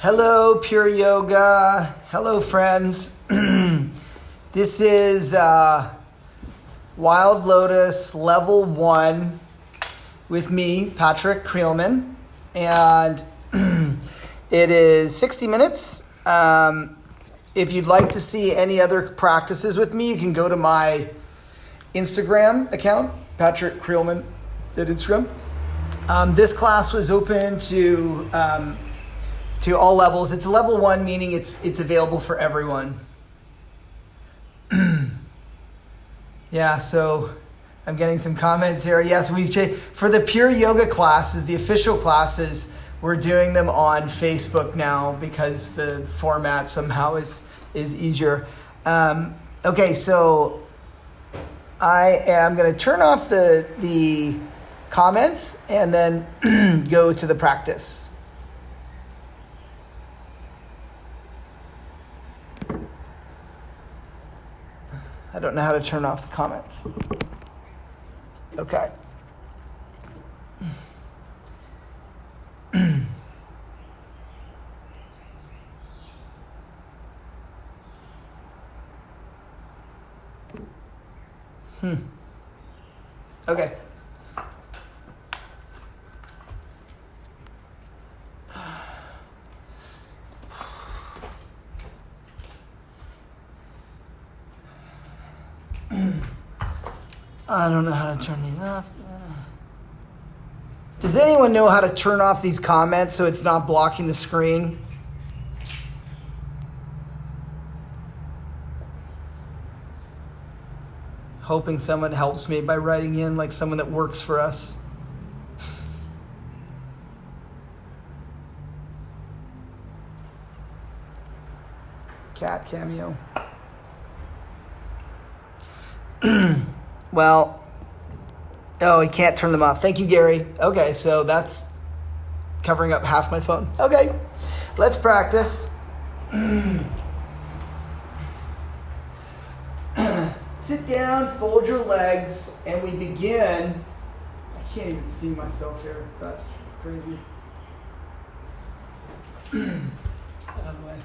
Hello, Pure Yoga. Hello, friends. This is Wildlotus Level 1 with me, Patrick Creelman. And it is 60 minutes. If you'd like to see any other practices with me, you can go to my Instagram account, Patrick Creelman at Instagram. This class was open to all levels. It's a level 1, meaning it's available for everyone. Yeah, so I'm getting some comments here. Yes, we've changed for the Pure Yoga classes, the official classes. We're doing them on Facebook now because the format somehow is easier. Okay, so I am going to turn off the comments and then go to the practice. I don't know how to turn off the comments. Okay. Okay. I don't know how to turn these off. Does anyone know how to turn off these comments so it's not blocking the screen? Hoping someone helps me by writing in, like someone that works for us. Cat cameo. Well, oh, he can't turn them off. Thank you, Gary. Okay, so that's covering up half my phone. Okay, let's practice. Sit down, fold your legs, and we begin. I can't even see myself here. That's crazy. Out of the way.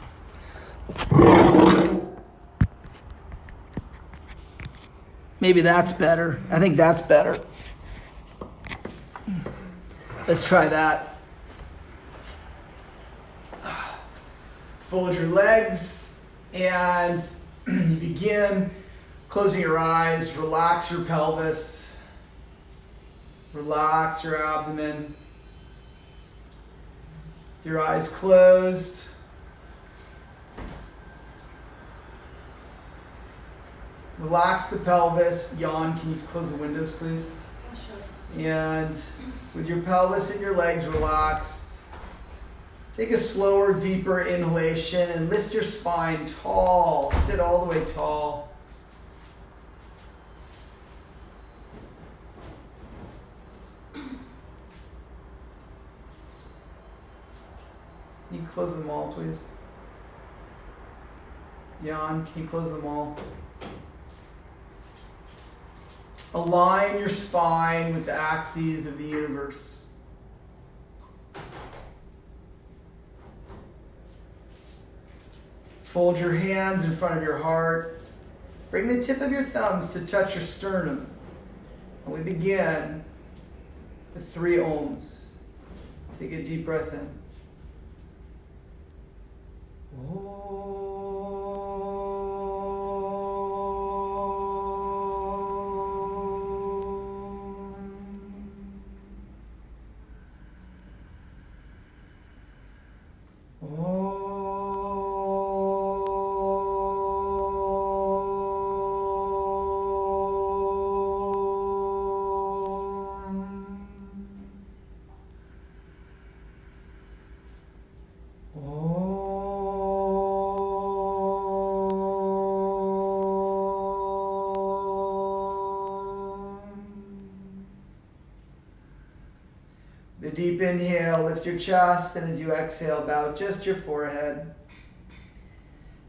Maybe that's better. I think that's better. Let's try that. Fold your legs and you begin closing your eyes. Relax your pelvis. Relax your abdomen. Your eyes closed. Relax the pelvis. Yawn. Can you close the windows, please? Yeah, sure. And with your pelvis and your legs relaxed, take a slower, deeper inhalation and lift your spine tall. Sit all the way tall. Can you close them all, please? Yawn. Can you close them all? Align your spine with the axes of the universe. Fold your hands in front of your heart. Bring the tip of your thumbs to touch your sternum. And we begin with 3 ohms. Take a deep breath in. The deep inhale, lift your chest, and as you exhale, bow just your forehead.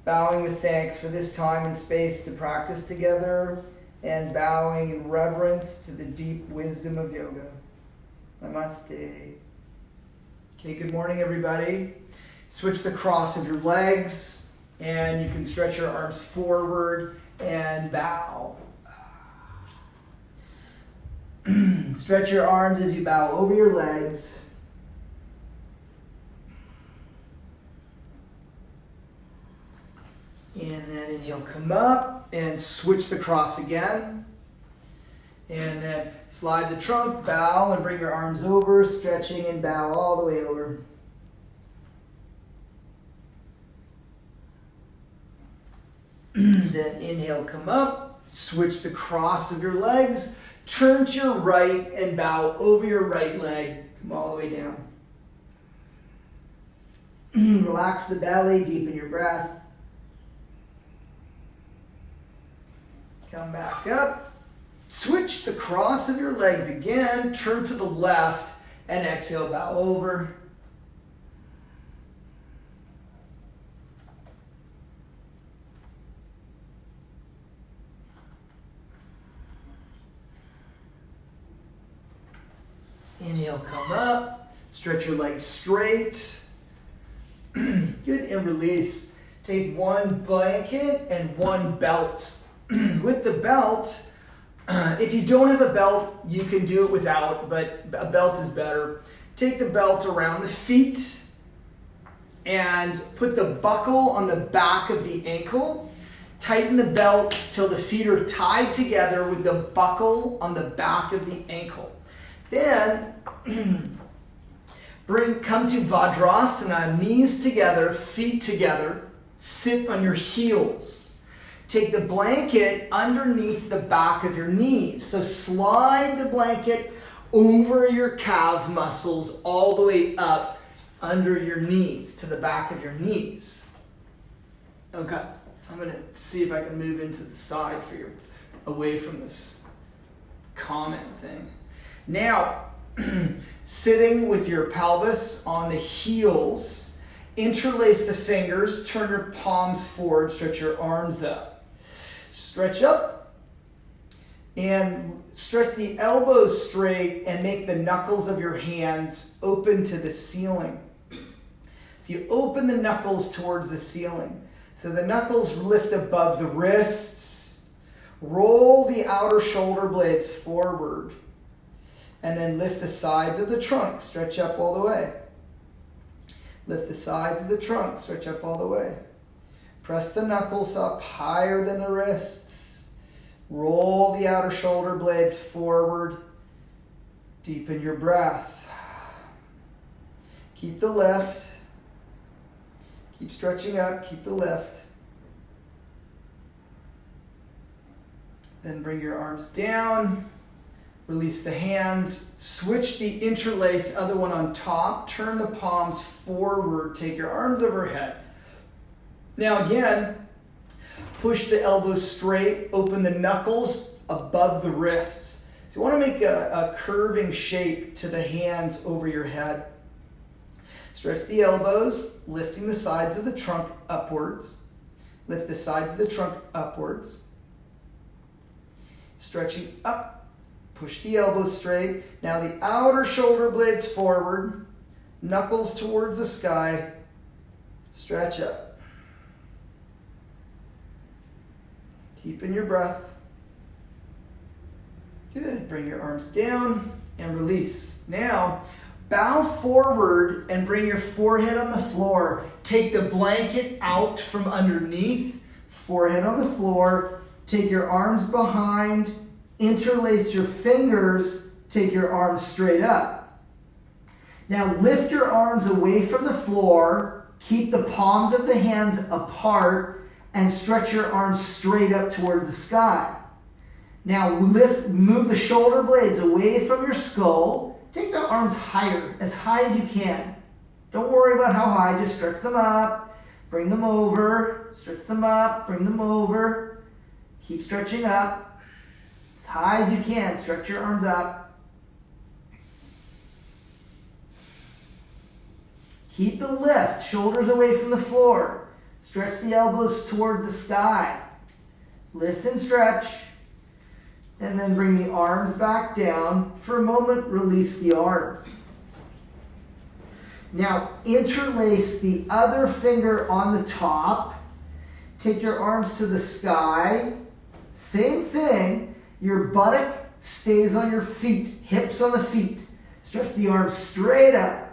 Bowing with thanks for this time and space to practice together, and bowing in reverence to the deep wisdom of yoga. Namaste. Okay, good morning, everybody. Switch the cross of your legs, and you can stretch your arms forward and bow. Stretch your arms as you bow over your legs. And then inhale, come up and switch the cross again. And then slide the trunk, bow, and bring your arms over, stretching and bow all the way over. Then inhale, come up, switch the cross of your legs, turn to your right and bow over your right leg. Come all the way down. Relax the belly, deepen your breath. Come back up. Switch the cross of your legs again, turn to the left, and exhale, bow over. Inhale, come up, stretch your legs straight. Good, and release. Take one blanket and one belt. With the belt, if you don't have a belt, you can do it without, but a belt is better. Take the belt around the feet and put the buckle on the back of the ankle. Tighten the belt till the feet are tied together with the buckle on the back of the ankle. Then come to Vajrasana, knees together, feet together. Sit on your heels. Take the blanket underneath the back of your knees. So slide the blanket over your calf muscles all the way up under your knees, to the back of your knees. Okay, I'm going to see if I can move into the side for your, away from this comment thing. Now, sitting with your pelvis on the heels, interlace the fingers, turn your palms forward, stretch your arms up. Stretch up and stretch the elbows straight and make the knuckles of your hands open to the ceiling. So you open the knuckles towards the ceiling. So the knuckles lift above the wrists. Roll the outer shoulder blades forward. And then lift the sides of the trunk. Stretch up all the way. Lift the sides of the trunk. Stretch up all the way. Press the knuckles up higher than the wrists. Roll the outer shoulder blades forward. Deepen your breath. Keep the lift. Keep stretching up. Keep the lift. Then bring your arms down. Release the hands. Switch the interlace, other one on top. Turn the palms forward. Take your arms overhead. Now again, push the elbows straight, open the knuckles above the wrists. So you want to make a curving shape to the hands over your head. Stretch the elbows, lifting the sides of the trunk upwards. Lift the sides of the trunk upwards. Stretching up, push the elbows straight. Now the outer shoulder blades forward, knuckles towards the sky. Stretch up. Deepen your breath. Good. Bring your arms down and release. Now, bow forward and bring your forehead on the floor. Take the blanket out from underneath. Forehead on the floor. Take your arms behind. Interlace your fingers. Take your arms straight up. Now, lift your arms away from the floor. Keep the palms of the hands apart. And stretch your arms straight up towards the sky. Now move the shoulder blades away from your skull. Take the arms higher, as high as you can. Don't worry about how high, just stretch them up, bring them over, stretch them up, bring them over. Keep stretching up. As high as you can, stretch your arms up. Keep the lift, shoulders away from the floor. Stretch the elbows towards the sky. Lift and stretch. And then bring the arms back down. For a moment, release the arms. Now interlace the other finger on the top. Take your arms to the sky. Same thing. Your buttock stays on your feet, hips on the feet. Stretch the arms straight up.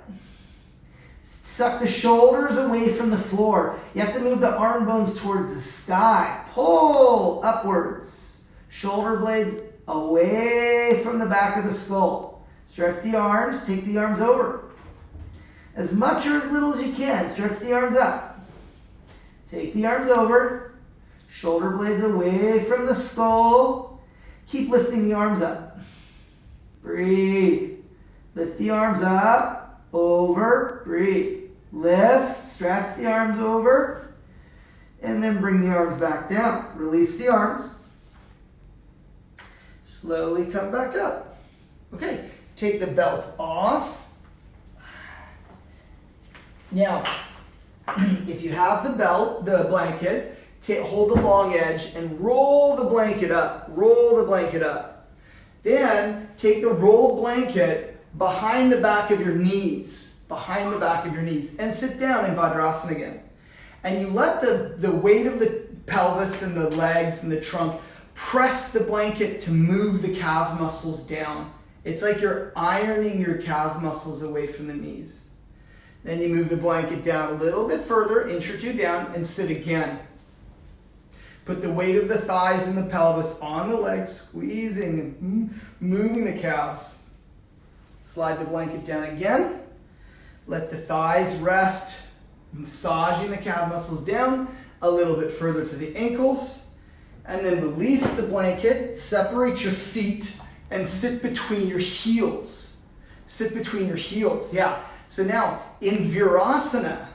Suck the shoulders away from the floor. You have to move the arm bones towards the sky. Pull upwards. Shoulder blades away from the back of the skull. Stretch the arms. Take the arms over. As much or as little as you can. Stretch the arms up. Take the arms over. Shoulder blades away from the skull. Keep lifting the arms up. Breathe. Lift the arms up. Over. Breathe. Lift, stretch the arms over, and then bring the arms back down. Release the arms. Slowly come back up. Okay, take the belt off. Now, if you have the belt, the blanket, hold the long edge and roll the blanket up. Roll the blanket up. Then, take the rolled blanket behind the back of your knees. Behind the back of your knees, and sit down in Vajrasana again. And you let the weight of the pelvis and the legs and the trunk press the blanket to move the calf muscles down. It's like you're ironing your calf muscles away from the knees. Then you move the blanket down a little bit further, inch or two down, and sit again. Put the weight of the thighs and the pelvis on the legs, squeezing and moving the calves. Slide the blanket down again. Let the thighs rest, massaging the calf muscles down a little bit further to the ankles. And then release the blanket, separate your feet, and sit between your heels. Sit between your heels, yeah. So now, in Virasana,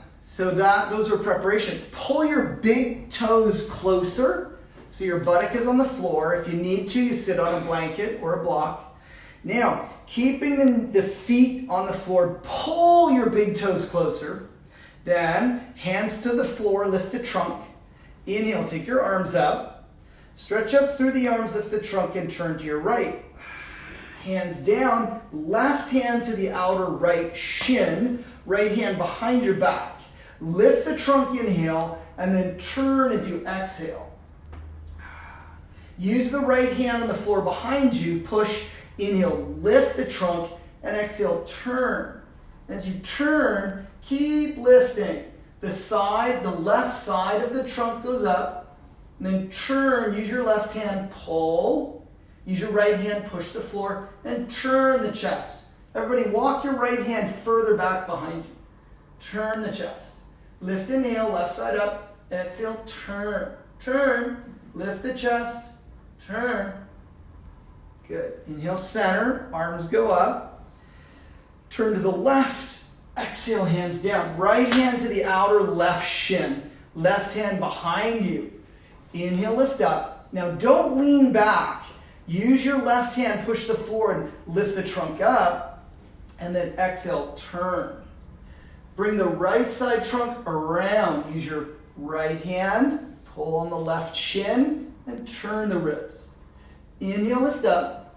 those are preparations. Pull your big toes closer, so your buttock is on the floor. If you need to, you sit on a blanket or a block. Now, keeping the feet on the floor, pull your big toes closer. Then, hands to the floor, lift the trunk. Inhale, take your arms up. Stretch up through the arms, lift the trunk, and turn to your right. Hands down, left hand to the outer right shin, right hand behind your back. Lift the trunk, inhale, and then turn as you exhale. Use the right hand on the floor behind you, push. Inhale, lift the trunk, and exhale, turn. As you turn, keep lifting. The left side of the trunk goes up, and then turn, use your left hand, pull. Use your right hand, push the floor, and turn the chest. Everybody walk your right hand further back behind you. Turn the chest. Lift, inhale, left side up, exhale, turn. Turn, lift the chest, turn. Good. Inhale, center, arms go up. Turn to the left, exhale, hands down. Right hand to the outer left shin. Left hand behind you. Inhale, lift up. Now don't lean back. Use your left hand, push the floor and lift the trunk up. And then exhale, turn. Bring the right side trunk around. Use your right hand, pull on the left shin, and turn the ribs. Inhale, lift up.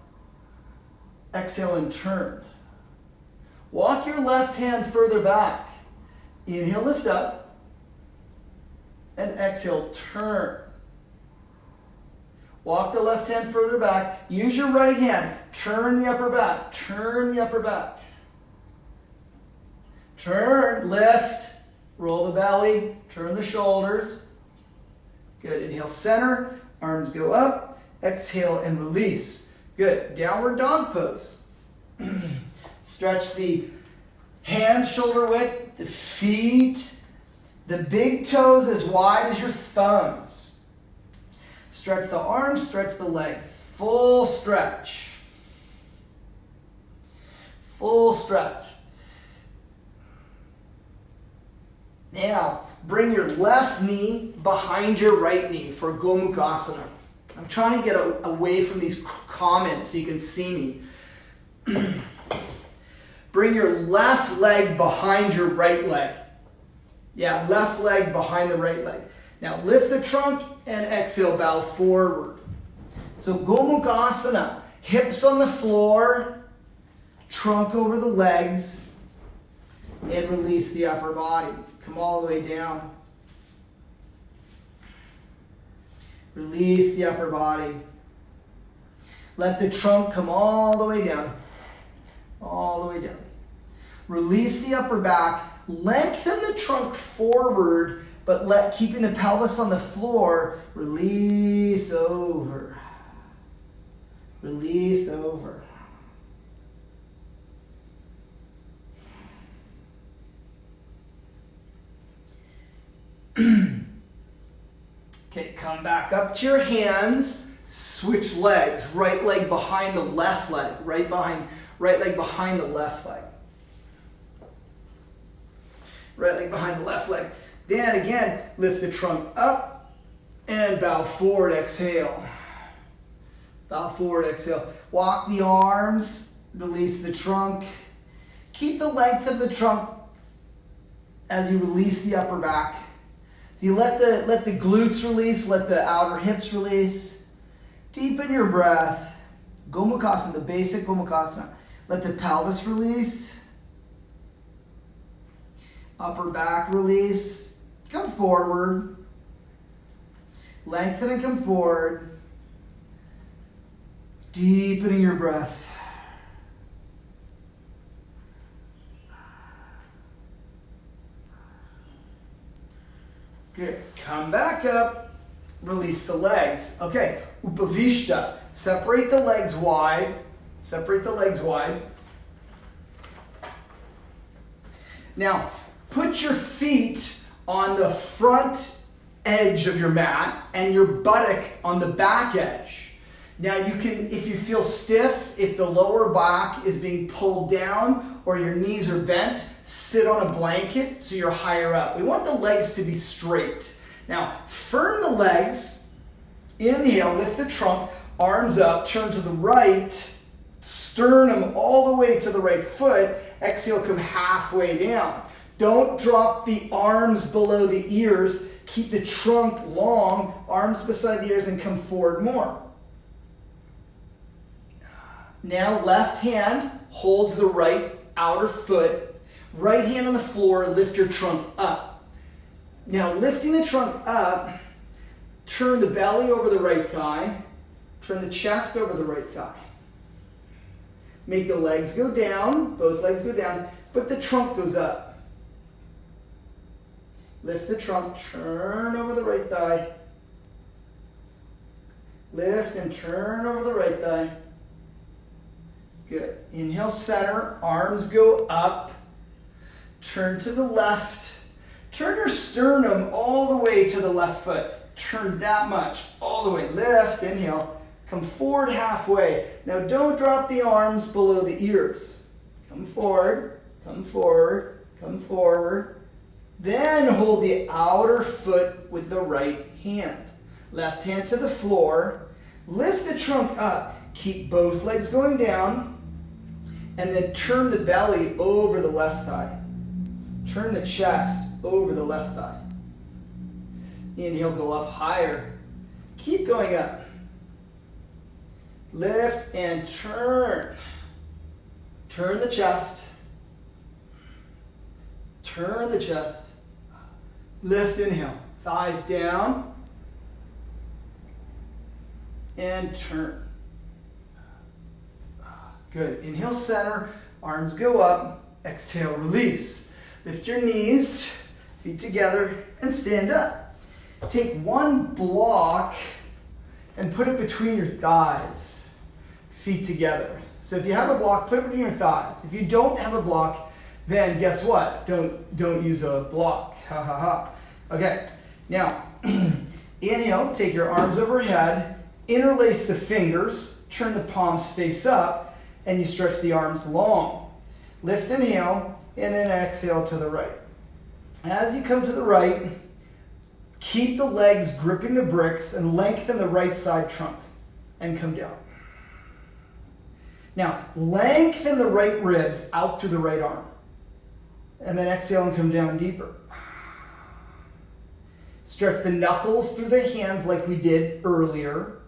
Exhale and turn. Walk your left hand further back. Inhale, lift up. And exhale, turn. Walk the left hand further back. Use your right hand. Turn the upper back. Turn the upper back. Turn, lift, roll the belly, turn the shoulders. Good. Inhale, center, arms go up. Exhale and release. Good. Downward dog pose. Stretch the hands shoulder width, the feet, the big toes as wide as your thumbs. Stretch the arms, stretch the legs. Full stretch. Full stretch. Now, bring your left knee behind your right knee for Gomukhasana. I'm trying to get away from these comments so you can see me. Bring your left leg behind your right leg. Yeah, left leg behind the right leg. Now lift the trunk and exhale, bow forward. So Gomukhasana, hips on the floor, trunk over the legs. and release the upper body. Come all the way down. Release the upper body. Let the trunk come all the way down. All the way down. Release the upper back. Lengthen the trunk forward, but keeping the pelvis on the floor. Release over. Release over. Okay, come back up to your hands. Switch legs. Right leg behind the left leg. Right leg behind the left leg. Right leg behind the left leg. Then again, lift the trunk up and bow forward, exhale. Bow forward, exhale. Walk the arms, release the trunk. Keep the length of the trunk as you release the upper back. So you let the glutes release, let the outer hips release. Deepen your breath. Gomukhasana, the basic Gomukhasana. Let the pelvis release. Upper back release. Come forward. Lengthen and come forward. Deepening your breath. Good. Come back up. Release the legs. Okay. Upavishta. Separate the legs wide. Separate the legs wide. Now, put your feet on the front edge of your mat and your buttock on the back edge. Now you can, if you feel stiff, if the lower back is being pulled down or your knees are bent, sit on a blanket so you're higher up. We want the legs to be straight. Now, firm the legs. Inhale, lift the trunk, arms up, turn to the right, sternum all the way to the right foot. Exhale, come halfway down. Don't drop the arms below the ears. Keep the trunk long, arms beside the ears, and come forward more. Now, left hand holds the right outer foot. Right hand on the floor, lift your trunk up. Now, lifting the trunk up, turn the belly over the right thigh. Turn the chest over the right thigh. Make the legs go down, both legs go down, but the trunk goes up. Lift the trunk, turn over the right thigh. Lift and turn over the right thigh. Good. Inhale, center, arms go up. Turn to the left. Turn your sternum all the way to the left foot. Turn that much, all the way. Lift, inhale, come forward halfway. Now don't drop the arms below the ears. Come forward, come forward, come forward. Then hold the outer foot with the right hand. Left hand to the floor. Lift the trunk up. Keep both legs going down. And then turn the belly over the left thigh. Turn the chest over the left thigh. Inhale, go up higher. Keep going up. Lift and turn. Turn the chest. Turn the chest. Lift, inhale. Thighs down. And turn. Good. Inhale, center. Arms go up. Exhale, release. Lift your knees, feet together, and stand up. Take one block and put it between your thighs. Feet together. So if you have a block, put it between your thighs. If you don't have a block, then guess what? Don't use a block. Ha ha ha. Okay. Now, inhale, take your arms overhead, interlace the fingers, turn the palms face up, and you stretch the arms long. Lift, inhale, and then exhale to the right. As you come to the right, keep the legs gripping the bricks and lengthen the right side trunk and come down. Now, lengthen the right ribs out through the right arm. And then exhale and come down deeper. Stretch the knuckles through the hands like we did earlier.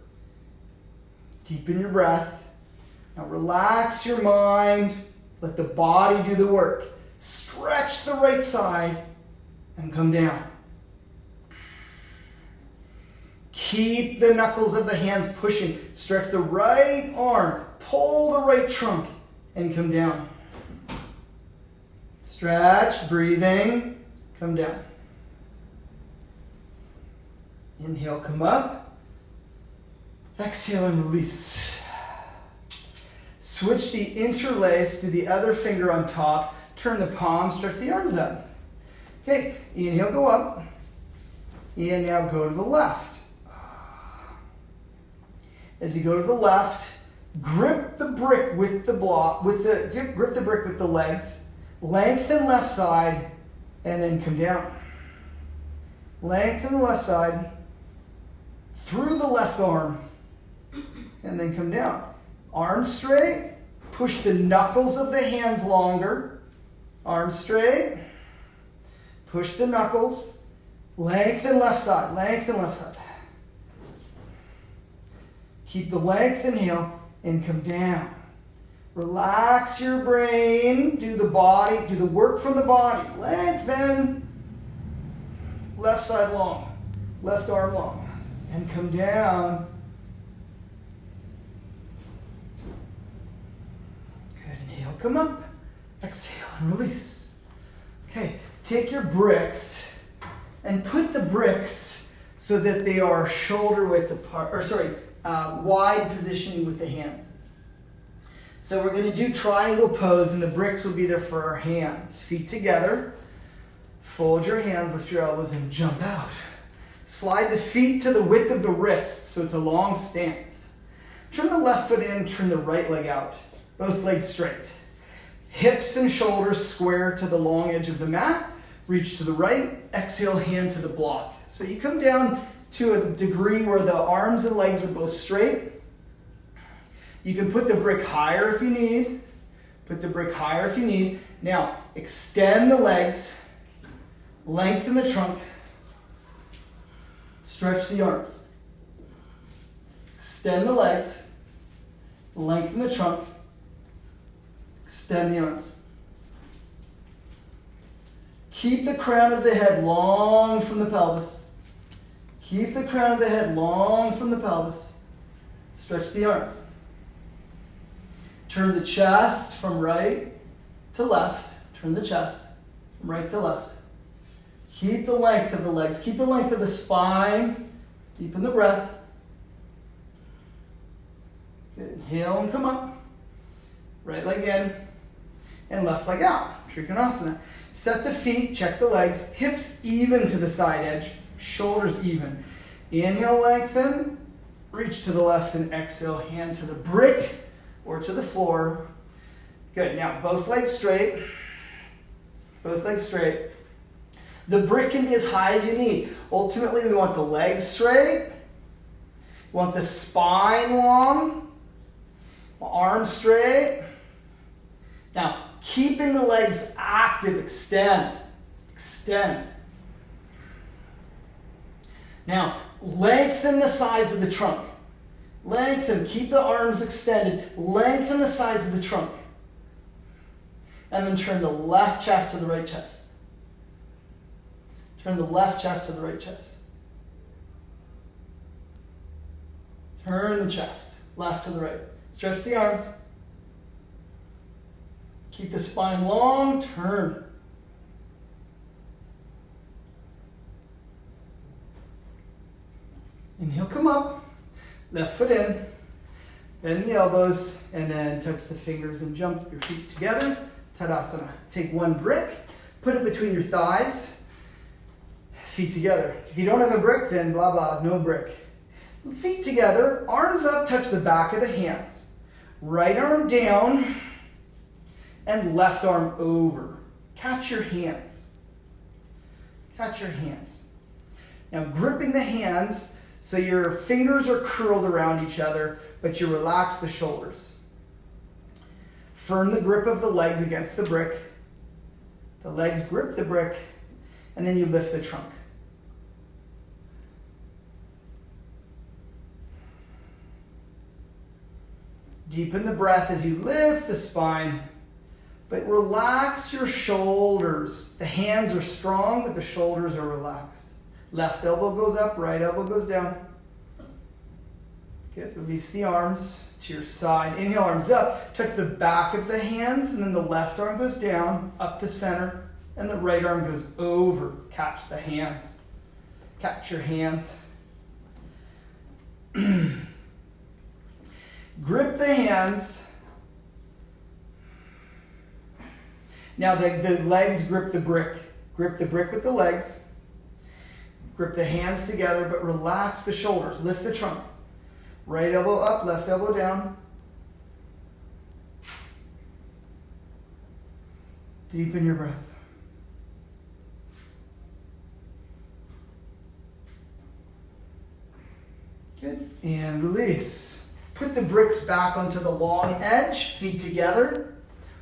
Deepen your breath. Now relax your mind. Let the body do the work. Stretch the right side and come down. Keep the knuckles of the hands pushing. Stretch the right arm. Pull the right trunk and come down. Stretch, breathing, come down. Inhale, come up. Exhale and release. Switch the interlace to the other finger on top. Turn the palm, stretch the arms up. Okay, inhale, go up. And now go to the left. As you go to the left, grip the brick with the block, grip the brick with the legs. Lengthen left side, and then come down. Lengthen the left side, through the left arm, and then come down. Arms straight, push the knuckles of the hands longer. Arms straight, push the knuckles, lengthen left side, lengthen left side. Keep the length, inhale, and come down. Relax your brain, do the work from the body. Lengthen, left side long, left arm long, and come down. Good, inhale, come up. Exhale and release. Okay, take your bricks and put the bricks so that they are shoulder width apart, wide positioning with the hands. So we're going to do triangle pose, and the bricks will be there for our hands. Feet together. Fold your hands, lift your elbows, and jump out. Slide the feet to the width of the wrist, so it's a long stance. Turn the left foot in, turn the right leg out. Both legs straight. Hips and shoulders square to the long edge of the mat. Reach to the right. Exhale, hand to the block. So you come down to a degree where the arms and legs are both straight. You can put the brick higher if you need. Put the brick higher if you need. Now, extend the legs. Lengthen the trunk. Stretch the arms. Extend the legs. Lengthen the trunk. Extend the arms. Keep the crown of the head long from the pelvis. Keep the crown of the head long from the pelvis. Stretch the arms. Turn the chest from right to left. Turn the chest from right to left. Keep the length of the legs. Keep the length of the spine. Deepen the breath. Good. Inhale and come up. Right leg in and left leg out. Trikonasana. Set the feet, check the legs, hips even to the side edge, shoulders even. Inhale, lengthen, reach to the left, and exhale, hand to the brick or to the floor. Good. Now, both legs straight. Both legs straight. The brick can be as high as you need. Ultimately, we want the legs straight. We want the spine long. Arms straight. Now, keeping the legs active, extend. Extend. Now, lengthen the sides of the trunk. Lengthen, keep the arms extended. Lengthen the sides of the trunk. And then turn the left chest to the right chest. Turn the left chest to the right chest. Turn the chest, left to the right. Stretch the arms. Keep the spine long, turn. Inhale, come up. Left foot in. Bend the elbows, and then touch the fingers and jump your feet together. Tadasana. Take one brick, put it between your thighs. Feet together. If you don't have a brick, then blah, blah, no brick. Feet together, arms up, touch the back of the hands. Right arm down, and left arm over. Catch your hands. Catch your hands. Now gripping the hands so your fingers are curled around each other, but you relax the shoulders. Firm the grip of the legs against the brick. The legs grip the brick, and then you lift the trunk. Deepen the breath as you lift the spine. But relax your shoulders. The hands are strong, but the shoulders are relaxed. Left elbow goes up, right elbow goes down. Good. Release the arms to your side. Inhale, arms up. Touch the back of the hands, and then the left arm goes down, up the center, and the right arm goes over. Catch the hands. Catch your hands. Grip the hands. Now the legs grip the brick. Grip the brick with the legs. Grip the hands together, but relax the shoulders. Lift the trunk. Right elbow up, left elbow down. Deepen your breath. Good. And release. Put the bricks back onto the long edge, feet together.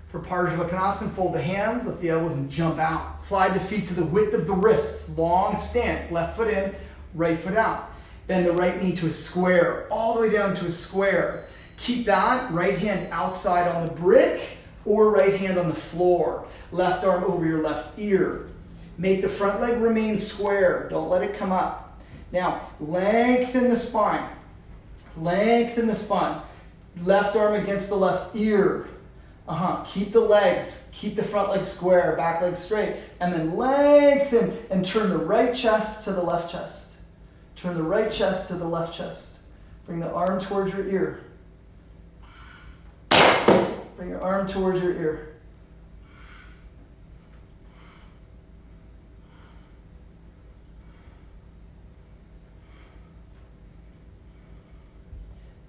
For Parsvakonasana, fold the hands, lift the elbows, and jump out. Slide the feet to the width of the wrists. Long stance. Left foot in, right foot out. Bend the right knee to a square, all the way down to a square. Keep that right hand outside on the brick or right hand on the floor. Left arm over your left ear. Make the front leg remain square. Don't let it come up. Now, lengthen the spine. Lengthen the spine. Left arm against the left ear. Keep the legs. Keep the front leg square, back leg straight. And then lengthen and turn the right chest to the left chest. Turn the right chest to the left chest. Bring the arm towards your ear. Bring your arm towards your ear.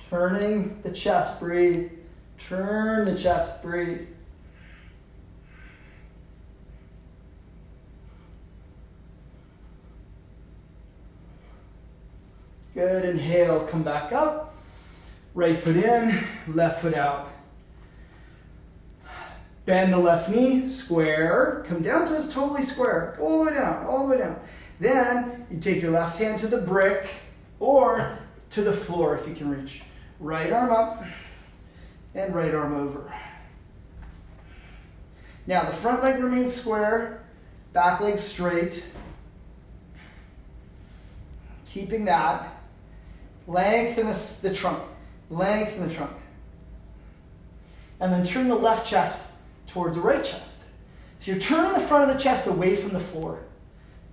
Turning the chest, breathe. Turn the chest, breathe. Good, inhale, come back up. Right foot in, left foot out. Bend the left knee, square. Come down to this totally square. Go all the way down, all the way down. Then you take your left hand to the brick or to the floor if you can reach. Right arm up and right arm over. Now the front leg remains square, back leg straight. Keeping that. Lengthen the trunk. Lengthen the trunk. And then turn the left chest towards the right chest. So you're turning the front of the chest away from the floor.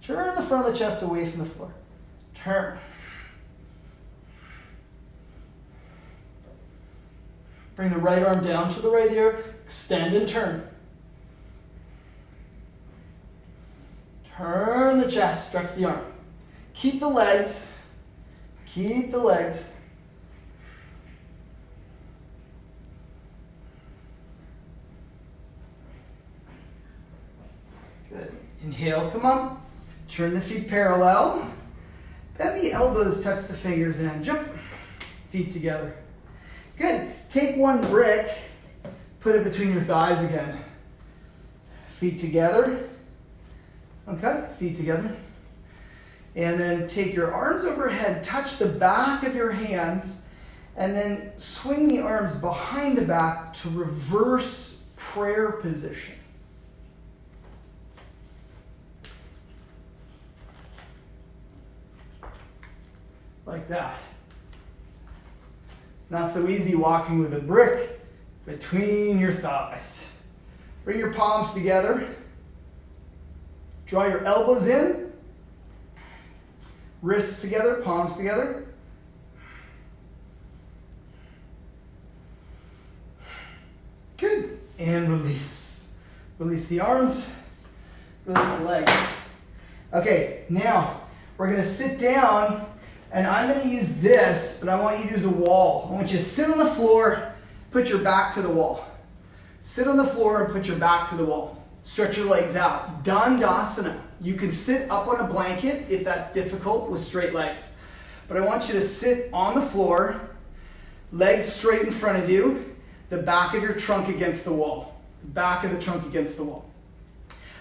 Turn the front of the chest away from the floor. Turn. Bring the right arm down to the right ear. Extend and turn. Turn the chest. Stretch the arm. Keep the legs. Keep the legs. Good. Inhale, come up. Turn the feet parallel. Bend the elbows, touch the fingers and jump. Feet together. Good. Take one brick, put it between your thighs again. Feet together. Okay, feet together. And then take your arms overhead, touch the back of your hands, and then swing the arms behind the back to reverse prayer position. Like that. It's not so easy walking with a brick between your thighs. Bring your palms together. Draw your elbows in. Wrists together, palms together. Good. And release. Release the arms. Release the legs. Okay, now we're going to sit down, and I'm going to use this, but I want you to use a wall. I want you to sit on the floor, put your back to the wall. Sit on the floor and put your back to the wall. Stretch your legs out. Dandasana. You can sit up on a blanket if that's difficult with straight legs. But I want you to sit on the floor, legs straight in front of you, the back of your trunk against the wall. Back of the trunk against the wall.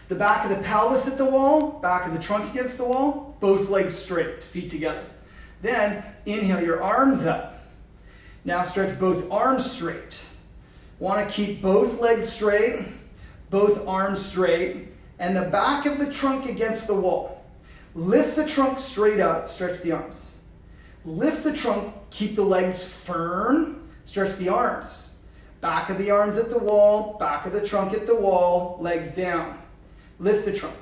The back of the pelvis at the wall, back of the trunk against the wall, both legs straight, feet together. Then inhale your arms up. Now stretch both arms straight. Want to keep both legs straight. both arms straight, and the back of the trunk against the wall. Lift the trunk straight up, stretch the arms. Lift the trunk, keep the legs firm, stretch the arms. Back of the arms at the wall, back of the trunk at the wall, legs down. Lift the trunk.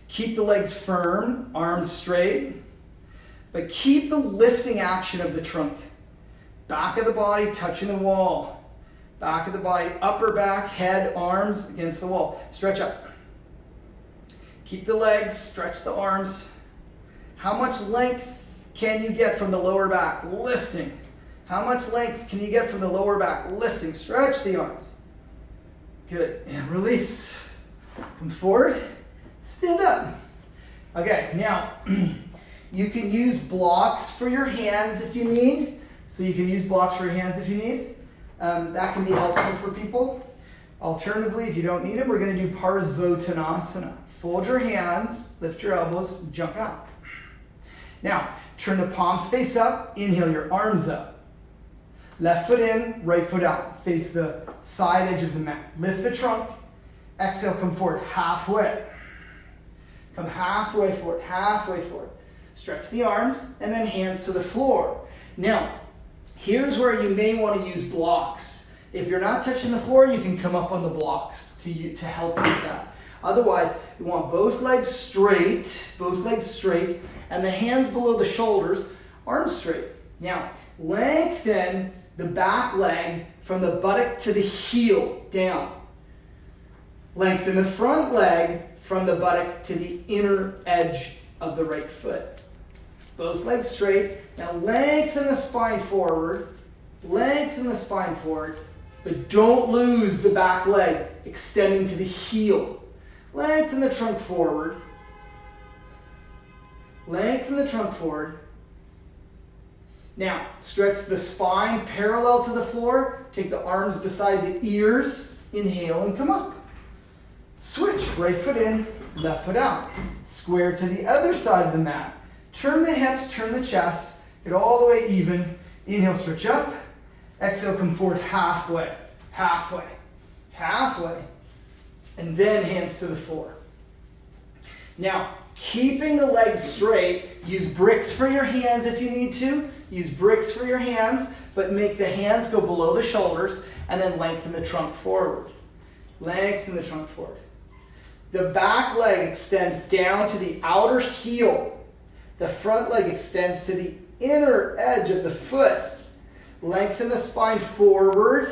Keep the legs firm, arms straight, but keep the lifting action of the trunk. Back of the body touching the wall. Back of the body, upper back, head, arms against the wall. Stretch up. Keep the legs, stretch the arms. How much length can you get from the lower back? Lifting. How much length can you get from the lower back? Lifting. Stretch the arms. Good. And release. Come forward. Stand up. Okay, now you can use blocks for your hands if you need. So you can use blocks for your hands if you need. That can be helpful for people. Alternatively, if you don't need them, we're going to do Parsvottanasana. Fold your hands, lift your elbows, jump out. Now, turn the palms face up, inhale your arms up. Left foot in, right foot out. Face the side edge of the mat. Lift the trunk, exhale, come forward, halfway. Come halfway forward, halfway forward. Stretch the arms, and then hands to the floor. Now, here's where you may want to use blocks. If you're not touching the floor, you can come up on the blocks to help with that. Otherwise, you want both legs straight, and the hands below the shoulders, arms straight. Now, lengthen the back leg from the buttock to the heel, down. Lengthen the front leg from the buttock to the inner edge of the right foot. Both legs straight. Now lengthen the spine forward, but don't lose the back leg extending to the heel. Lengthen the trunk forward. Now, stretch the spine parallel to the floor. Take the arms beside the ears. Inhale and come up. Switch, right foot in, left foot out. Square to the other side of the mat. Turn the hips, turn the chest. Get all the way even. Inhale, stretch up. Exhale, come forward halfway. And then hands to the floor. Now, keeping the legs straight, use bricks for your hands if you need to. Use bricks for your hands, but make the hands go below the shoulders and then lengthen the trunk forward. The back leg extends down to the outer heel. The front leg extends to the inner edge of the foot. Lengthen the spine forward.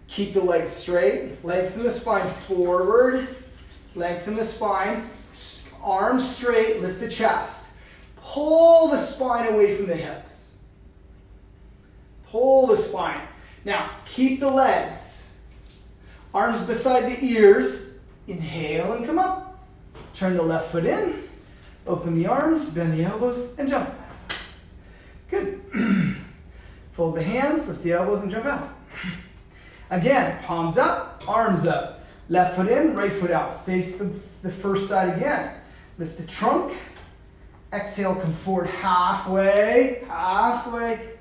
Keep the legs straight. Lengthen the spine forward. Lengthen the spine. Arms straight. Lift the chest. Pull the spine away from the hips. Pull the spine. Now, keep the legs. Arms beside the ears. Inhale and come up. Turn the left foot in. Open the arms, bend the elbows, and jump. Good. Fold the hands, lift the elbows, and jump out. Again, palms up, arms up. Left foot in, right foot out. Face the first side again. Lift the trunk. Exhale, come forward halfway.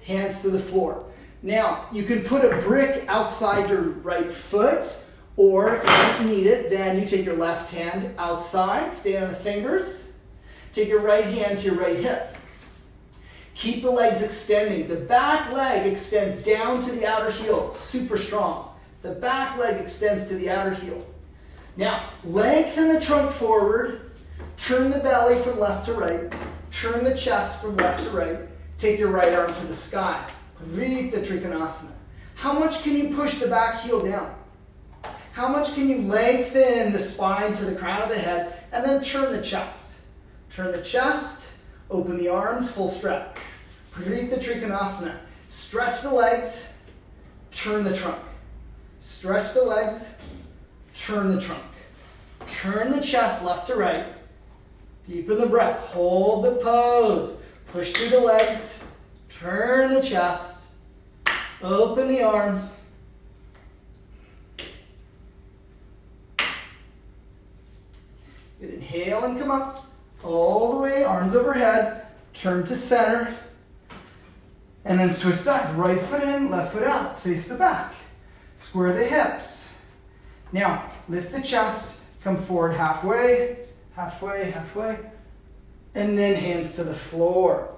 Hands to the floor. Now, you can put a brick outside your right foot, or if you don't need it, then you take your left hand outside, stay on the fingers. Take your right hand to your right hip. Keep the legs extending. The back leg extends down to the outer heel, super strong. The back leg extends to the outer heel. Now, lengthen the trunk forward, turn the belly from left to right, turn the chest from left to right, take your right arm to the sky. Parita Trikonasana. How much can you push the back heel down? How much can you lengthen the spine to the crown of the head and then turn the chest? Turn the chest, open the arms, full stretch. Parita Trikonasana. Stretch the legs, turn the trunk. Stretch the legs, turn the trunk. Turn the chest left to right. Deepen the breath. Hold the pose. Push through the legs. Turn the chest. Open the arms. Good. Inhale and come up. All the way, arms overhead. Turn to center. And then switch sides. Right foot in, left foot out. Face the back. Square the hips. Now, lift the chest, come forward halfway, halfway, halfway, and then hands to the floor.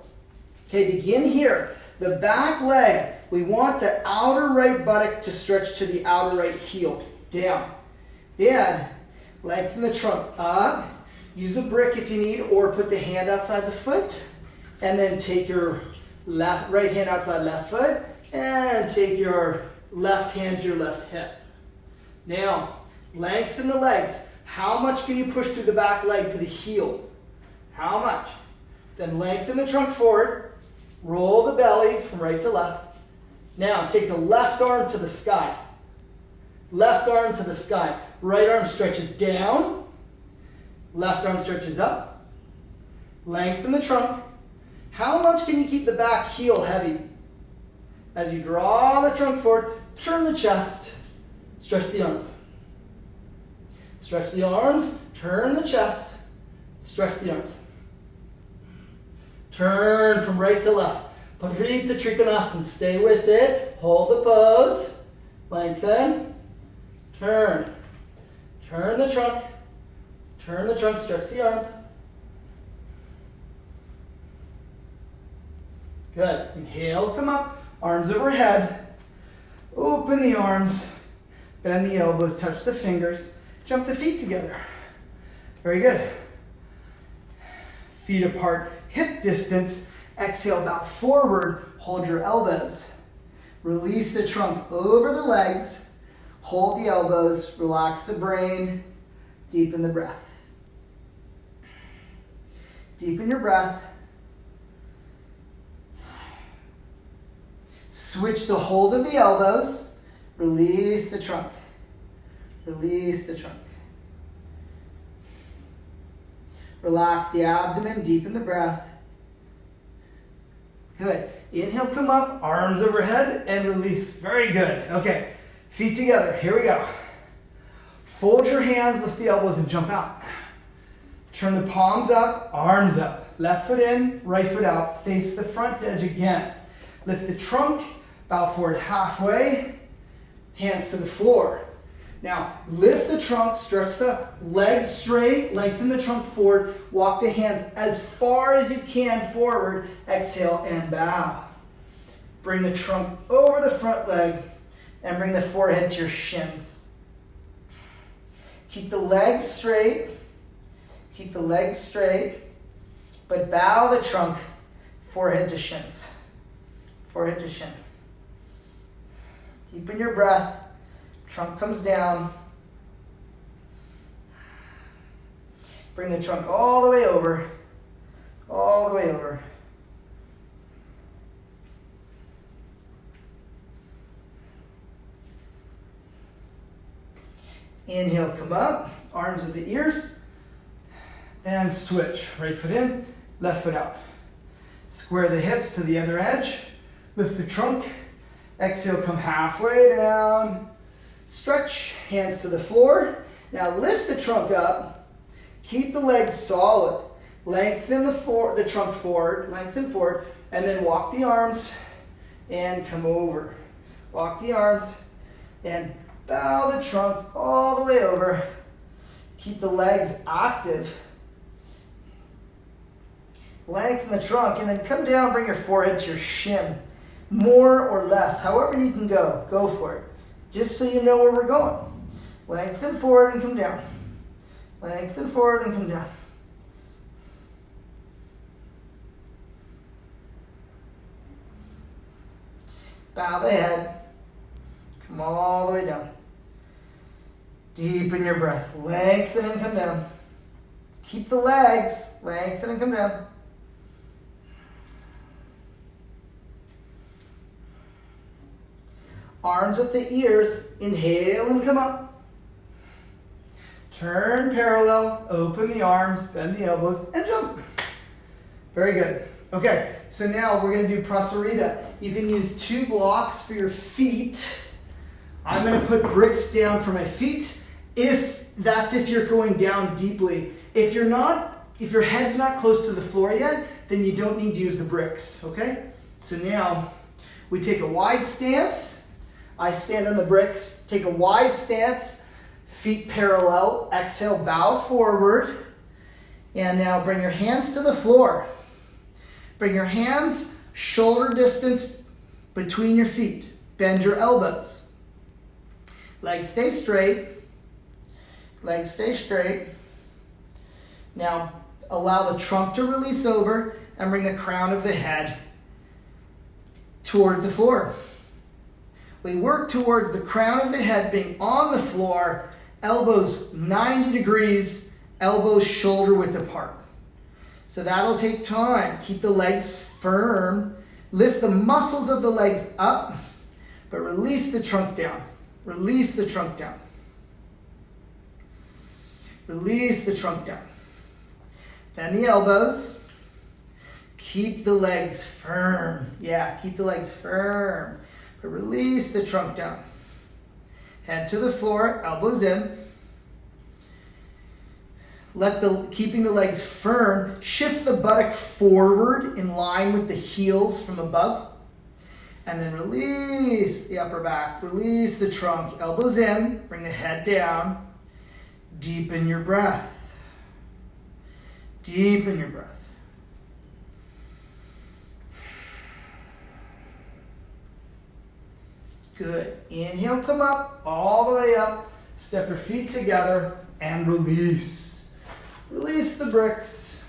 Okay, begin here. The back leg, we want the outer right buttock to stretch to the outer right heel. Down. Then, lengthen the trunk up. Use a brick if you need, or put the hand outside the foot. And then take your right hand outside left foot, and take your left hand to your left hip. Now, lengthen the legs. How much can you push through the back leg to the heel? How much? Then lengthen the trunk forward. Roll the belly from right to left. Now, take the left arm to the sky. Left arm to the sky. Right arm stretches down. Left arm stretches up. Lengthen the trunk. How much can you keep the back heel heavy? As you draw the trunk forward, turn the chest. Stretch the arms. Stretch the arms. Turn the chest. Stretch the arms. Turn from right to left. Parita Trikonasana. Stay with it. Hold the pose. Lengthen. Turn. Turn the trunk. Turn the trunk. Stretch the arms. Good. Inhale, come up. Arms overhead. Open the arms. Bend the elbows. Touch the fingers. Jump the feet together. Very good. Feet apart. Hip distance. Exhale, bow forward. Hold your elbows. Release the trunk over the legs. Hold the elbows. Relax the brain. Deepen the breath. Deepen your breath. Switch the hold of the elbows. Release the trunk. Release the trunk. Relax the abdomen, deepen the breath. Good. Inhale, come up, arms overhead, and release. Very good. Okay, feet together. Here we go. Fold your hands, lift the elbows, and jump out. Turn the palms up, arms up. Left foot in, right foot out. Face the front edge again. Lift the trunk, bow forward halfway, hands to the floor. Now, lift the trunk, stretch the legs straight, lengthen the trunk forward, walk the hands as far as you can forward, exhale and bow. Bring the trunk over the front leg and bring the forehead to your shins. Keep the legs straight, but bow the trunk, forehead to shins, forehead to shin. Deepen your breath. Trunk comes down. Bring the trunk all the way over. All the way over. Inhale, come up. Arms at the ears. And switch. Right foot in, left foot out. Square the hips to the other edge. Lift the trunk. Exhale, come halfway down. Stretch, hands to the floor. Now lift the trunk up. Keep the legs solid. Lengthen the trunk forward, lengthen forward, and then walk the arms and come over. Walk the arms and bow the trunk all the way over. Keep the legs active. Lengthen the trunk and then come down, bring your forehead to your shin. More or less, however you can go for it. Just so you know where we're going. Lengthen forward and come down. Lengthen forward and come down. Bow the head. Come all the way down. Deepen your breath. Lengthen and come down. Keep the legs. Lengthen and come down. Arms at the ears. Inhale and come up. Turn parallel. Open the arms. Bend the elbows and jump. Very good. Okay, so now we're going to do Prasarita. You can use 2 blocks for your feet. I'm going to put bricks down for my feet. If you're going down deeply. If your head's not close to the floor yet, then you don't need to use the bricks. Okay? So now we take a wide stance. I stand on the bricks, take a wide stance, Feet parallel. Exhale, bow forward. And now bring your hands to the floor. Bring your hands shoulder distance between your feet. Bend your elbows. Legs stay straight. Legs stay straight. Now allow the trunk to release over and bring the crown of the head towards the floor. We work towards the crown of the head being on the floor, elbows 90 degrees, elbows shoulder width apart. So that'll take time. Keep the legs firm. Lift the muscles of the legs up, but release the trunk down. Release the trunk down. Release the trunk down. Bend the elbows. Keep the legs firm. Yeah, keep the legs firm. But release the trunk down. Head to the floor, elbows in. Keeping the legs firm, shift the buttock forward in line with the heels from above. And then release the upper back, release the trunk, elbows in, bring the head down. Deepen your breath. Deepen your breath. Good. Inhale, come up, all the way up. Step your feet together and release. Release the bricks.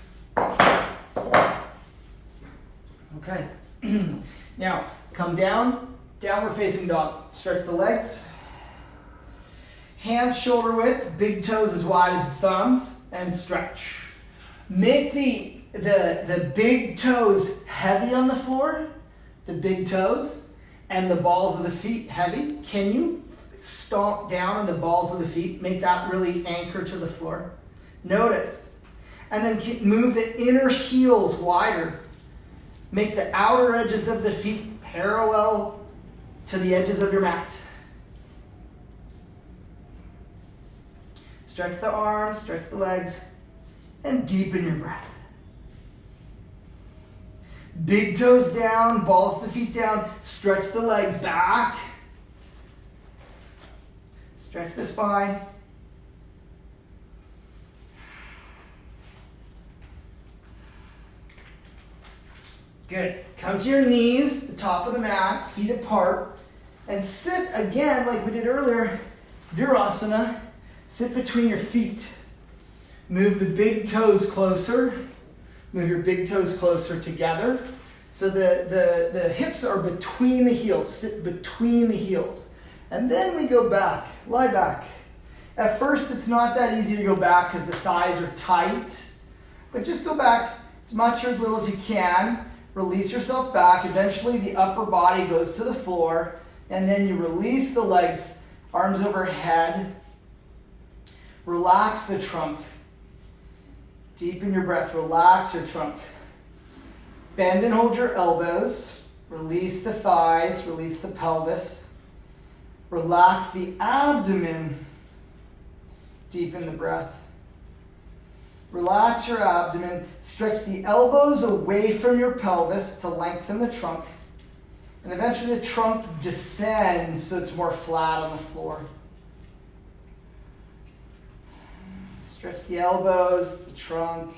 Okay. Now, come down, downward facing dog. Stretch the legs. Hands shoulder width, big toes as wide as the thumbs, and stretch. Make the big toes heavy on the floor, the big toes, and the balls of the feet heavy. Can you stomp down on the balls of the feet? Make that really anchor to the floor. Notice. And then move the inner heels wider. Make the outer edges of the feet parallel to the edges of your mat. Stretch the arms, stretch the legs, and deepen your breath. Big toes down, balls of the feet down, stretch the legs back. Stretch the spine. Good. Come to your knees, the top of the mat, feet apart, and sit again like we did earlier, Virasana. Sit between your feet. Move the big toes closer. Move your big toes closer together. So the hips are between the heels. Sit between the heels. And then we go back. Lie back. At first, it's not that easy to go back because the thighs are tight. But just go back as much or as little as you can. Release yourself back. Eventually, the upper body goes to the floor. And then you release the legs, arms overhead. Relax the trunk. Deepen your breath. Relax your trunk. Bend and hold your elbows. Release the thighs. Release the pelvis. Relax the abdomen. Deepen the breath. Relax your abdomen. Stretch the elbows away from your pelvis to lengthen the trunk. And eventually the trunk descends so it's more flat on the floor. Stretch the elbows, the trunk.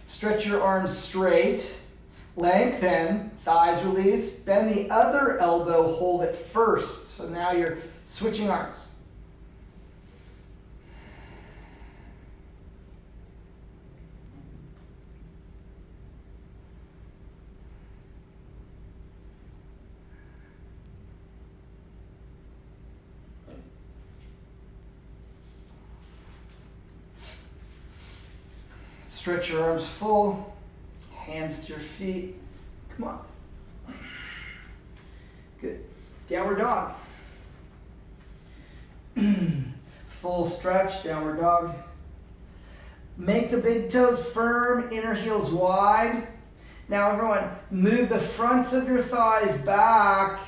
Stretch your arms straight. Lengthen, thighs release. Bend the other elbow, hold it first. So now you're switching arms. Stretch your arms full, hands to your feet. Come on. Good. Downward dog. Full stretch, downward dog. Make the big toes firm, inner heels wide. Now everyone, move the fronts of your thighs back.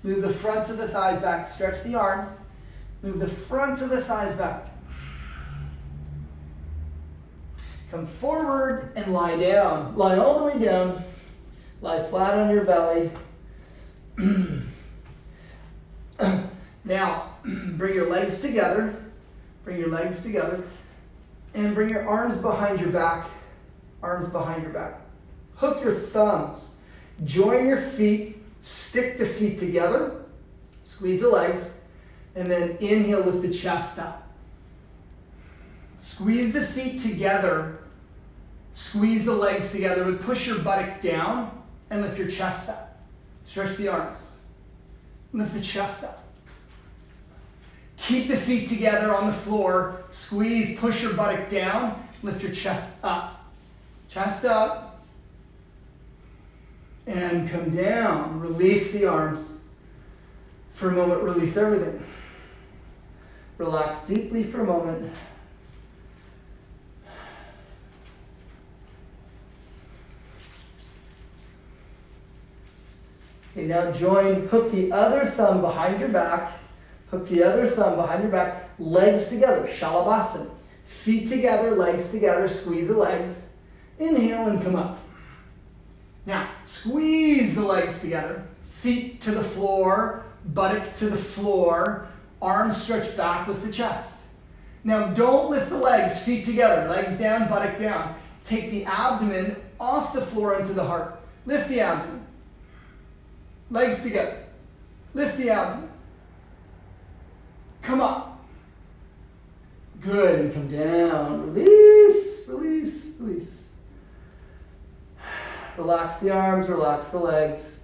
Move the fronts of the thighs back. Stretch the arms. Move the fronts of the thighs back. Come forward and lie down. Lie all the way down. Lie flat on your belly. Now, bring your legs together. Bring your legs together. And bring your arms behind your back. Arms behind your back. Hook your thumbs. Join your feet. Stick the feet together. Squeeze the legs. And then inhale, lift the chest up. Squeeze the feet together. Squeeze the legs together. But push your buttock down and lift your chest up. Stretch the arms. Lift the chest up. Keep the feet together on the floor. Squeeze, push your buttock down. Lift your chest up. Chest up. And come down. Release the arms. For a moment, release everything. Relax deeply for a moment. Okay, now join, hook the other thumb behind your back. Hook the other thumb behind your back. Legs together, Shalabhasana. Feet together, legs together, squeeze the legs. Inhale and come up. Now, squeeze the legs together. Feet to the floor, buttock to the floor. Arms stretch back, lift the chest. Now, don't lift the legs, feet together, legs down, buttock down. Take the abdomen off the floor into the heart. Lift the abdomen. Legs together. Lift the abdomen. Come up. Good, and come down. Release, release, release. Relax the arms, relax the legs.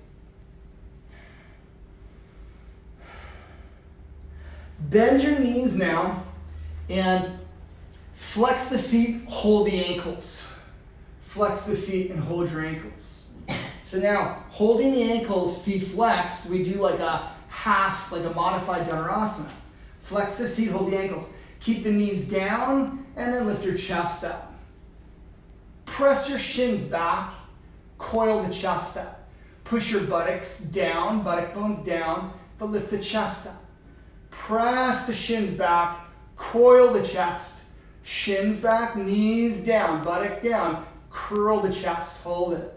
Bend your knees now and flex the feet, hold the ankles. Flex the feet and hold your ankles. So now, holding the ankles, feet flexed, we do like a half, like a modified Dhanurasana. Flex the feet, hold the ankles. Keep the knees down and then lift your chest up. Press your shins back, coil the chest up. Push your buttocks down, buttock bones down, but lift the chest up. Press the shins back, coil the chest. Shins back, knees down, buttock down. Curl the chest, hold it.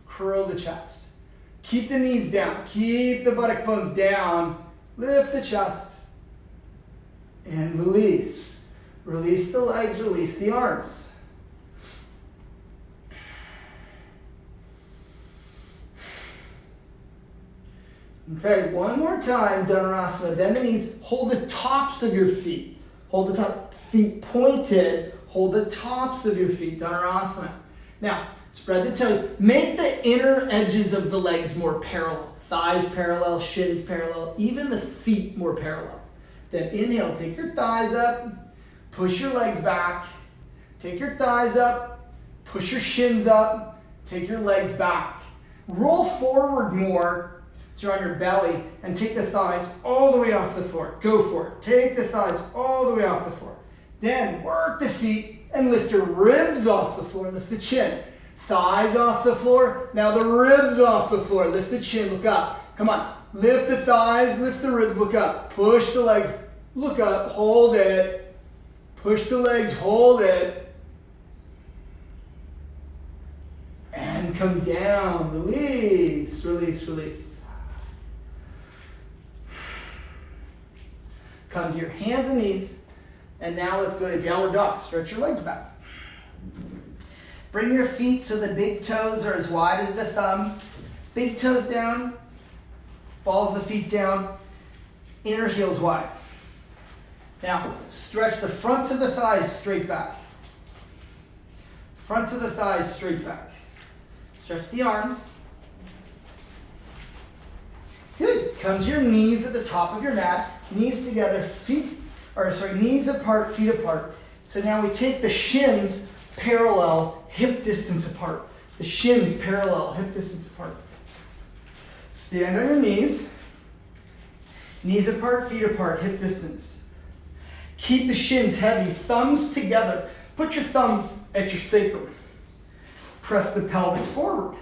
Curl the chest. Keep the knees down, keep the buttock bones down. Lift the chest. And release. Release the legs, release the arms. Okay, one more time, Dhanurasana. Bend the knees, hold the tops of your feet. Hold the top, feet pointed, hold the tops of your feet, Dhanurasana. Now, spread the toes. Make the inner edges of the legs more parallel. Thighs parallel, shins parallel, even the feet more parallel. Then inhale, take your thighs up, push your legs back, take your thighs up, push your shins up, take your legs back. Roll forward more. So you're on your belly, and take the thighs all the way off the floor. Go for it. Take the thighs all the way off the floor. Then work the feet and lift your ribs off the floor. Lift the chin. Thighs off the floor. Now the ribs off the floor. Lift the chin. Look up. Come on. Lift the thighs. Lift the ribs. Look up. Push the legs. Look up. Hold it. Push the legs. Hold it. And come down. Release. Release. Release. Come to your hands and knees, and now let's go to downward dog. Stretch your legs back. Bring your feet so the big toes are as wide as the thumbs. Big toes down, balls of the feet down, inner heels wide. Now, stretch the fronts of the thighs straight back. Fronts of the thighs straight back. Stretch the arms. Good. Come to your knees at the top of your mat. Knees together, knees apart, feet apart. So now we take the shins parallel, hip distance apart. The shins parallel, hip distance apart. Stand on your knees. Knees apart, feet apart, hip distance. Keep the shins heavy, thumbs together. Put your thumbs at your sacrum. Press the pelvis forward.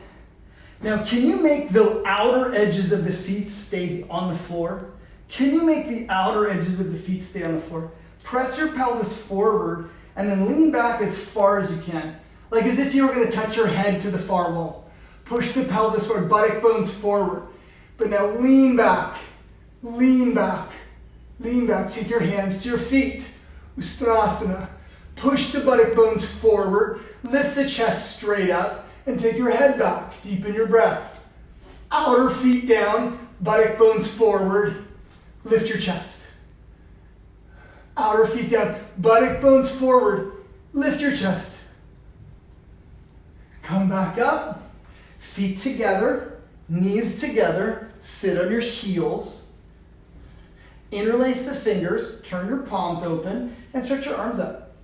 Now, can you make the outer edges of the feet stay on the floor? Can you make the outer edges of the feet stay on the floor? Press your pelvis forward And then lean back as far as you can. Like as if you were going to touch your head to the far wall. Push the pelvis forward, buttock bones forward. But now lean back, lean back, lean back. Take your hands to your feet. Ustrasana. Push the buttock bones forward. Lift the chest straight up and take your head back. Deepen your breath. Outer feet down, buttock bones forward. Lift your chest. Outer feet down, buttock bones forward. Lift your chest. Come back up. Feet together, knees together. Sit on your heels. Interlace the fingers. Turn your palms open and stretch your arms up.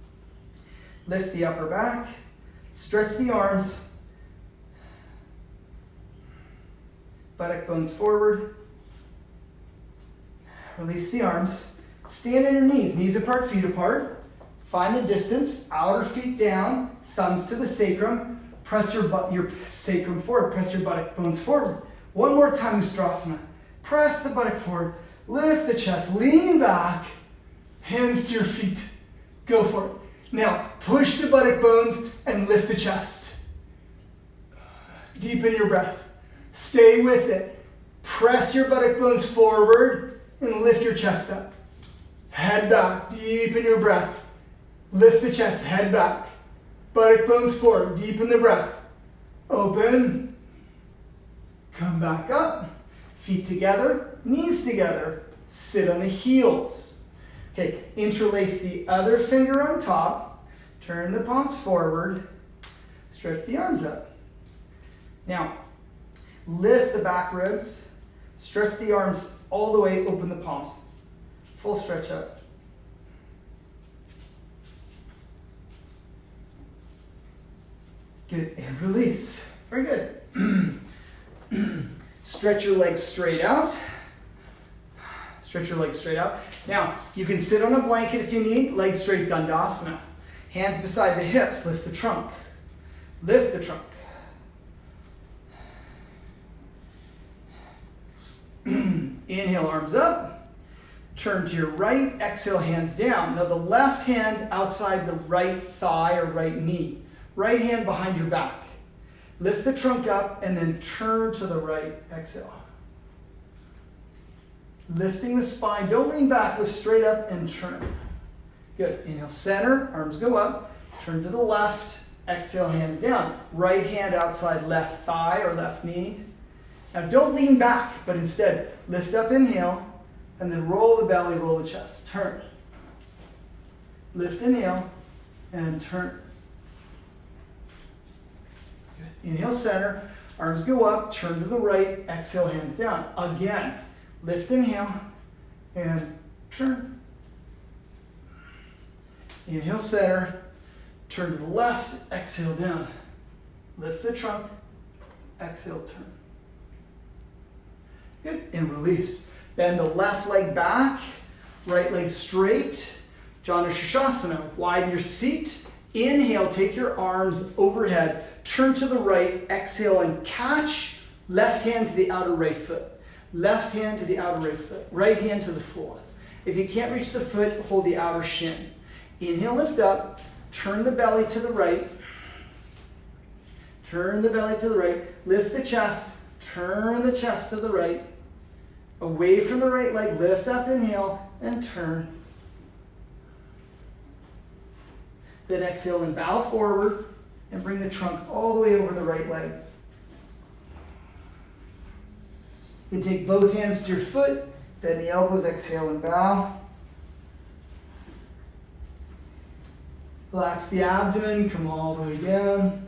Lift the upper back. Stretch the arms. Buttock bones forward. Release the arms. Stand on your knees. Knees apart, feet apart. Find the distance. Outer feet down. Thumbs to the sacrum. Press your sacrum forward. Press your buttock bones forward. One more time, Ustrasana. Press the buttock forward. Lift the chest. Lean back. Hands to your feet. Go for it. Now, push the buttock bones and lift the chest. Deepen your breath. Stay with it. Press your buttock bones forward and lift your chest up. Head back. Deepen your breath. Lift the chest. Head back. Buttock bones forward. Deepen the breath. Open. Come back up. Feet together. Knees together. Sit on the heels. Okay, interlace the other finger on top. Turn the palms forward. Stretch the arms up. Now, lift the back ribs. Stretch the arms all the way. Open the palms. Full stretch up. Good, and release. Very good. Stretch your legs straight out. Stretch your legs straight out. Now, you can sit on a blanket if you need. Legs straight, Dandasana. Hands beside the hips. Lift the trunk. Lift the trunk. Inhale, arms up. Turn to your right. Exhale, hands down. Now the left hand outside the right thigh or right knee. Right hand behind your back. Lift the trunk up and then turn to the right. Exhale. Lifting the spine. Don't lean back. Lift straight up and turn. Good. Inhale, center. Arms go up. Turn to the left. Exhale, hands down. Right hand outside left thigh or left knee. Now don't lean back, but instead lift up, inhale, and then roll the belly, roll the chest. Turn. Lift, inhale, and turn. Good. Inhale, center. Arms go up. Turn to the right. Exhale, hands down. Again. Lift, inhale, and turn. Inhale, center. Turn to the left. Exhale, down. Lift the trunk. Exhale, turn. Good. And release. Bend the left leg back. Right leg straight. Janu Shirshasana. Widen your seat. Inhale. Take your arms overhead. Turn to the right. Exhale and catch. Left hand to the outer right foot. Left hand to the outer right foot. Right hand to the floor. If you can't reach the foot, hold the outer shin. Inhale, lift up. Turn the belly to the right. Turn the belly to the right. Lift the chest. Turn the chest to the right. Away from the right leg. Lift up, inhale, and turn. Then exhale and bow forward and bring the trunk all the way over the right leg. You can take both hands to your foot, bend the elbows, exhale and bow. Relax the abdomen, come all the way down.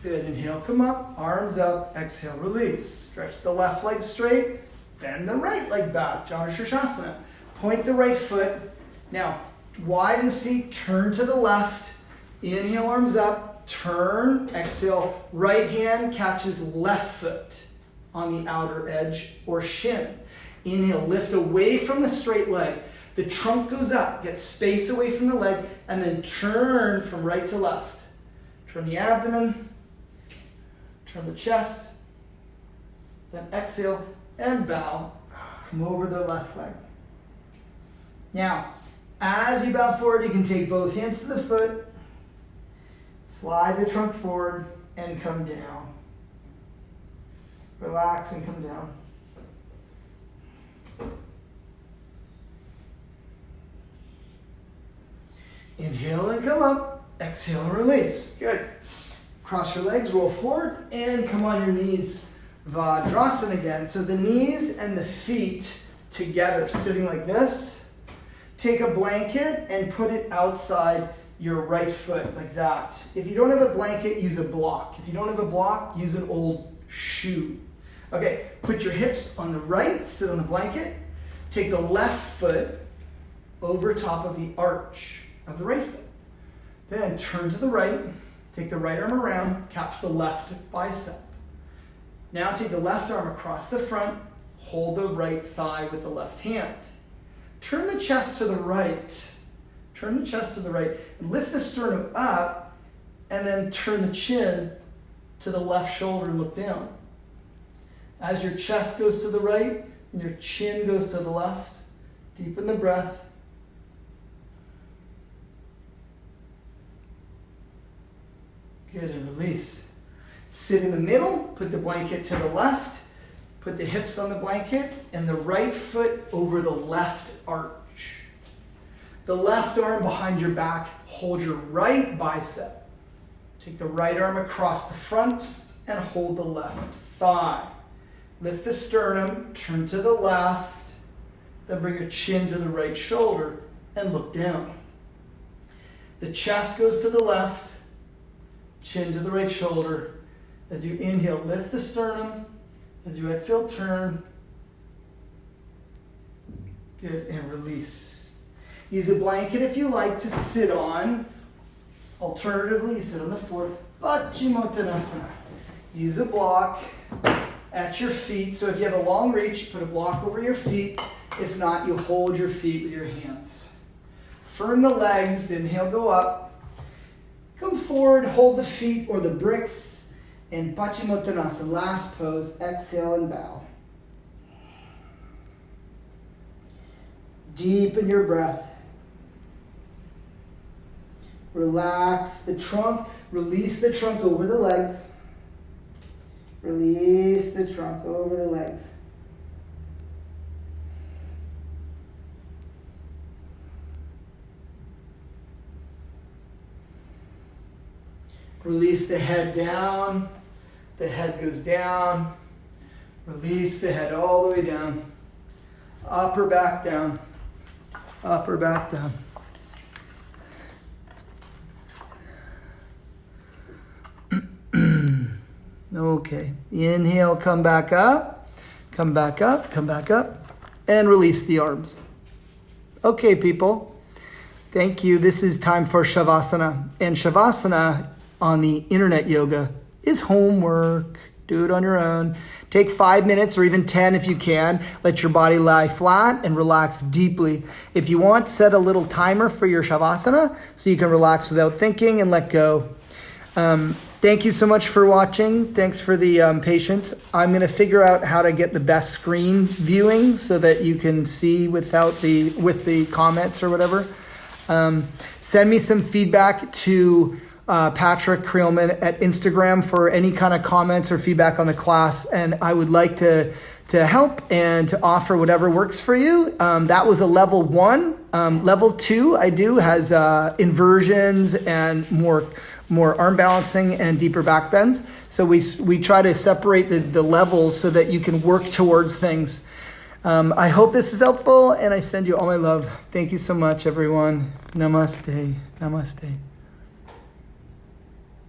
Good, inhale, come up, arms up, exhale, release. Stretch the left leg straight, bend the right leg back, Janu Shirshasana. Point the right foot. Now, widen seat, turn to the left. Inhale, arms up, turn, exhale, right hand catches left foot on the outer edge or shin. Inhale, lift away from the straight leg. The trunk goes up, get space away from the leg, and then turn from right to left. Turn the abdomen, turn the chest, then exhale and bow. Come over the left leg. Now, As you bow forward, you can take both hands to the foot, slide the trunk forward, and come down. Relax and come down. Inhale and come up. Exhale and release. Good. Cross your legs, roll forward, and come on your knees. Vajrasana again. So the knees and the feet together, sitting like this. Take a blanket and put it outside your right foot, like that. If you don't have a blanket, use a block. If you don't have a block, use an old shoe. Okay, put your hips on the right, sit on the blanket. Take the left foot over top of the arch of the right foot. Then turn to the right, take the right arm around, catch the left bicep. Now take the left arm across the front, hold the right thigh with the left hand. Turn the chest to the right. Turn the chest to the right and lift the sternum up, and then turn the chin to the left shoulder and look down. As your chest goes to the right and your chin goes to the left, deepen the breath. Good, and release. Sit in the middle, put the blanket to the left, put the hips on the blanket, and the right foot over the left arch. The left arm behind your back, hold your right bicep. Take the right arm across the front and hold the left thigh. Lift the sternum, turn to the left, then bring your chin to the right shoulder and look down. The chest goes to the left, chin to the right shoulder. As you inhale, lift the sternum. As you exhale, turn. Good, and release. Use a blanket if you like to sit on. Alternatively, you sit on the floor. Paschimottanasana. Use a block at your feet. So if you have a long reach, put a block over your feet. If not, you hold your feet with your hands. Firm the legs. Inhale, go up. Come forward, hold the feet or the bricks. And Paschimottanasana, last pose. Exhale and bow. Deepen your breath. Relax the trunk. Release the trunk over the legs. Release the trunk over the legs. Release the head down. The head goes down. Release the head all the way down. Upper back down. Upper back down. Okay. Inhale, come back up. Come back up. Come back up. And release the arms. Okay, people. Thank you. This is time for Shavasana. And Shavasana on the internet yoga is homework. Do it on your own. Take 5 minutes or even 10 if you can. Let your body lie flat and relax deeply. If you want, set a little timer for your Shavasana so you can relax without thinking and let go. Thank you so much for watching. Thanks for the patience. I'm going to figure out how to get the best screen viewing so that you can see with the comments or whatever. Send me some feedback to Patrick Creelman at Instagram for any kind of comments or feedback on the class. And I would like to help and to offer whatever works for you. That was a level 1. Level 2 I do has inversions and more arm balancing and deeper back bends. So we try to separate the levels so that you can work towards things. I hope this is helpful, and I send you all my love. Thank you so much, everyone. Namaste. Namaste.